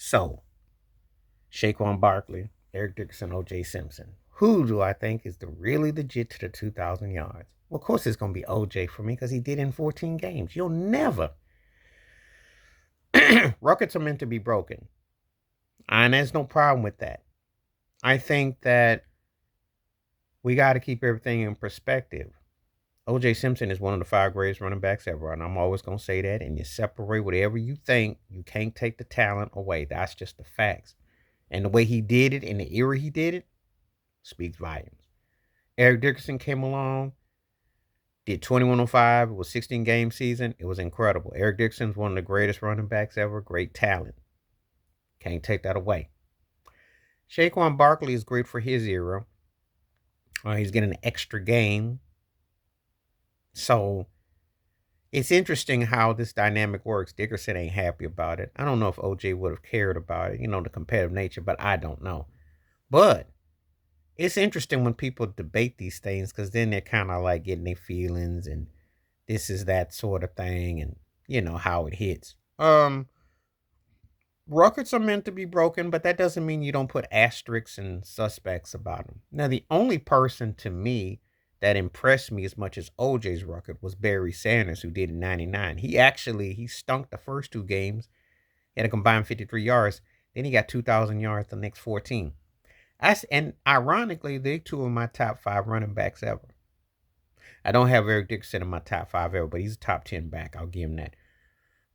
So, Saquon Barkley, Eric Dickerson, OJ Simpson. Who do I think is the really legit to the 2,000 yards? Well, of course, it's going to be OJ for me because he did in 14 games. You'll never. Records are meant to be broken. And there's no problem with that. I think that we got to keep everything in perspective. OJ Simpson is one of the five greatest running backs ever, and I'm always going to say that. And you separate whatever you think, you can't take the talent away. That's just the facts. And the way he did it, in the era he did it, speaks volumes. Eric Dickerson came along, did 2105. It was 16 game season. It was incredible. Eric Dickerson's one of the greatest running backs ever. Great talent. Can't take that away. Saquon Barkley is great for his era. He's getting an extra game. So it's interesting how this dynamic works. Dickerson ain't happy about it. I don't know if OJ would have cared about it, the competitive nature, but I don't know. But it's interesting when people debate these things because then they're kind of like getting their feelings and this is that sort of thing and how it hits. Records are meant to be broken, but that doesn't mean you don't put asterisks and suspects about them. Now, the only person to me that impressed me as much as OJ's record was Barry Sanders, who did in 99. He stunk the first two games. He had a combined 53 yards. Then he got 2,000 yards the next 14. And ironically, they're two of my top 5 running backs ever. I don't have Eric Dickerson in my top 5 ever, but he's a top 10 back. I'll give him that.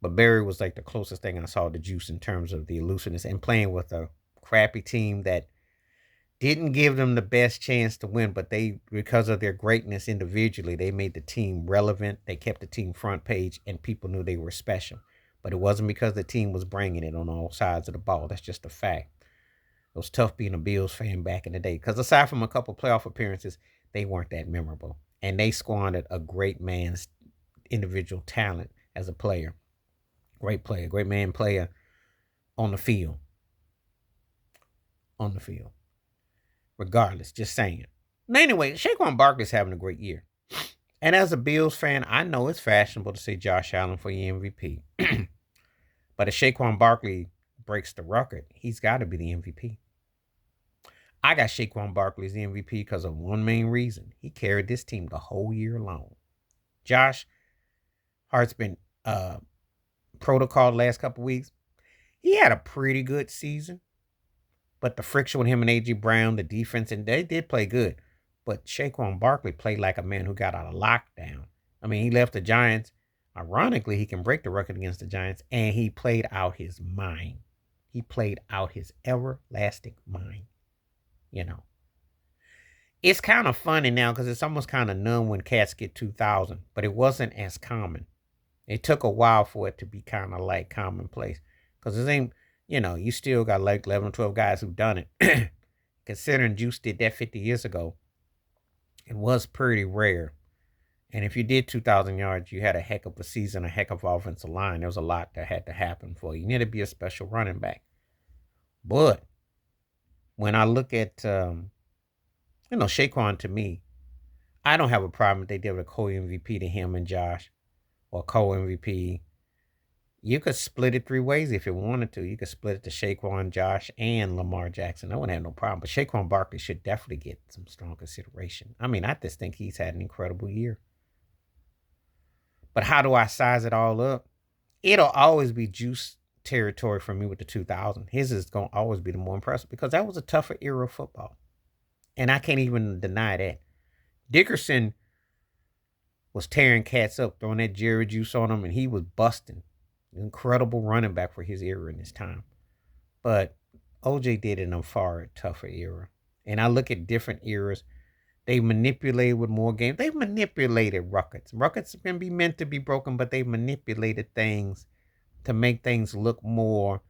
But Barry was like the closest thing I saw to juice in terms of the elusiveness and playing with a crappy team that didn't give them the best chance to win, but because of their greatness individually, they made the team relevant. They kept the team front page, and people knew they were special. But it wasn't because the team was bringing it on all sides of the ball. That's just a fact. It was tough being a Bills fan back in the day because aside from a couple playoff appearances, they weren't that memorable. And they squandered a great man's individual talent as a player. Great player, great man player on the field. On the field. Regardless, just saying. Anyway, Saquon Barkley's having a great year. And as a Bills fan, I know it's fashionable to say Josh Allen for the MVP. But if Saquon Barkley breaks the record, he's got to be the MVP. I got Saquon Barkley as the MVP because of one main reason. He carried this team the whole year long. Josh Hart's been protocol the last couple weeks. He had a pretty good season. But the friction with him and A.J. Brown, the defense, and they did play good. But Saquon Barkley played like a man who got out of lockdown. I mean, he left the Giants. Ironically, he can break the record against the Giants, and he played out his mind. He played out his everlasting mind. It's kind of funny now because it's almost kind of numb when cats get 2,000, but it wasn't as common. It took a while for it to be kind of like commonplace because it ain't. You still got like 11 or 12 guys who've done it. Considering Juice did that 50 years ago, it was pretty rare. And if you did 2,000 yards, you had a heck of a season, a heck of offensive line. There was a lot that had to happen for you. You need to be a special running back. But when I look at, Saquon, to me, I don't have a problem if they did a co-MVP to him and Josh or co-MVP. You could split it 3 ways if you wanted to. You could split it to Saquon, Josh, and Lamar Jackson. I wouldn't have no problem. But Saquon Barkley should definitely get some strong consideration. I mean, I just think he's had an incredible year. But how do I size it all up? It'll always be juice territory for me with the 2000. His is going to always be the more impressive because that was a tougher era of football. And I can't even deny that. Dickerson was tearing cats up, throwing that Jerry juice on him, and he was busting. Incredible running back for his era in his time. But OJ did it in a far tougher era. And I look at different eras. They manipulated with more games. They manipulated records. Records can be meant to be broken, but they manipulated things to make things look more.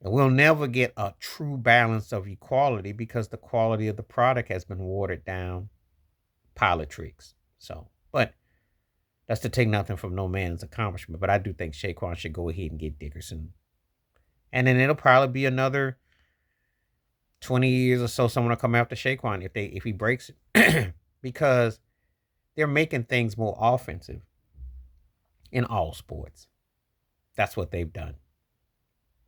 And we'll never get a true balance of equality because the quality of the product has been watered down. Politics. But that's to take nothing from no man's accomplishment. But I do think Saquon should go ahead and get Dickerson. And then it'll probably be another 20 years or so someone will come after Saquon if he breaks it. Because they're making things more offensive in all sports. That's what they've done.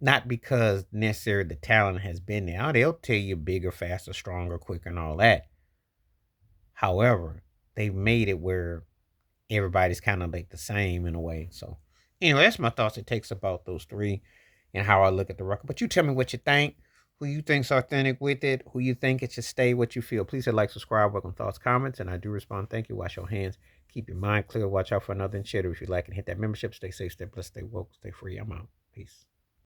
Not because necessarily the talent has been there. Oh, they'll tell you bigger, faster, stronger, quicker, and all that. However, they've made it where everybody's kind of like the same in a way. So, anyway, that's my thoughts. It takes about those three and how I look at the record. But you tell me what you think, who you think's authentic with it, who you think it should stay, what you feel. Please hit like, subscribe, welcome thoughts, comments, and I do respond. Thank you. Wash your hands. Keep your mind clear. Watch out for another shitter if you like, and hit that membership. Stay safe, stay blessed, stay woke, stay free. I'm out. Peace.